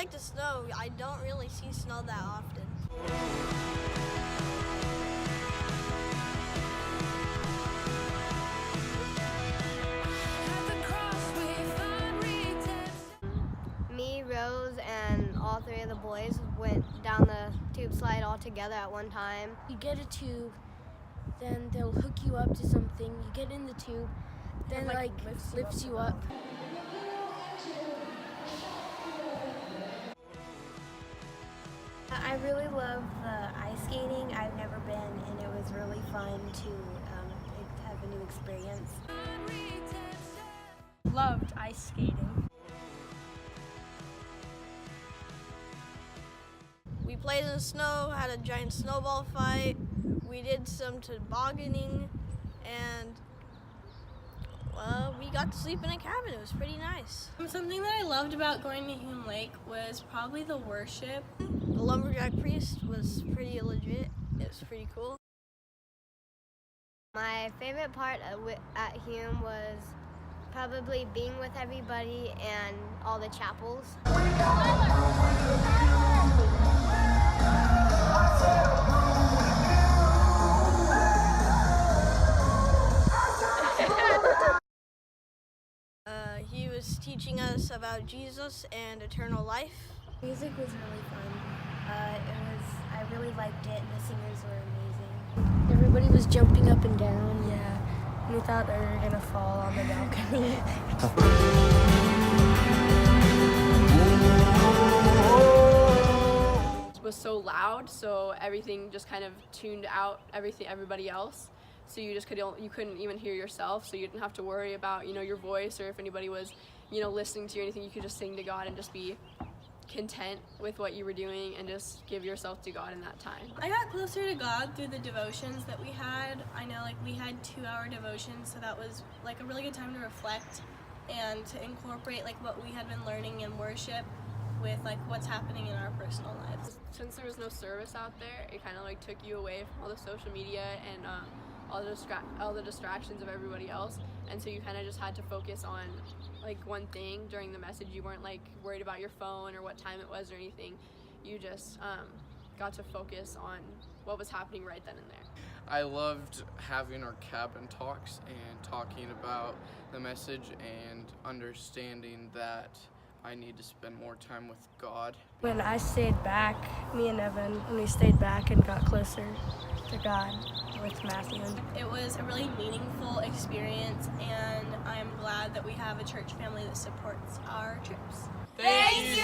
like the snow. I don't really see snow that often. Me, Rose, and all three of the boys went down the tube slide all together at one time. You get a tube, then they'll hook you up to something. You get in the tube, then like lifts you up. I really love the ice skating. I've never been, and it was really fun to have a new experience. Loved ice skating. We played in the snow, had a giant snowball fight. We did some tobogganing, and we got to sleep in a cabin. It was pretty nice. Something that I loved about going to Hume Lake was probably the worship. The lumberjack priest was pretty legit. It was pretty cool. My favorite part at Hume was probably being with everybody and all the chapels. He was teaching us about Jesus and eternal life. Music was really fun. I really liked it, and the singers were amazing. Everybody was jumping up and down. Yeah, and we thought they were gonna fall on the balcony. It was so loud, so everything just kind of tuned out everybody else. So you couldn't even hear yourself, so you didn't have to worry about, your voice or if anybody was, listening to you or anything. You could just sing to God and just be content with what you were doing and just give yourself to God in that time. I got closer to God through the devotions that we had. I know we had 2-hour devotions, so that was a really good time to reflect and to incorporate what we had been learning in worship with what's happening in our personal lives. Since there was no service out there, it kind of took you away from all the social media and all the distractions of everybody else, and so you kind of just had to focus on one thing during the message. You weren't worried about your phone or what time it was or anything. You just got to focus on what was happening right then and there. I loved having our cabin talks and talking about the message and understanding that I need to spend more time with God. When I stayed back, me and Evan, when we stayed back and got closer to God with Matthew. It was a really meaningful experience, and I'm glad that we have a church family that supports our trips. Thank you,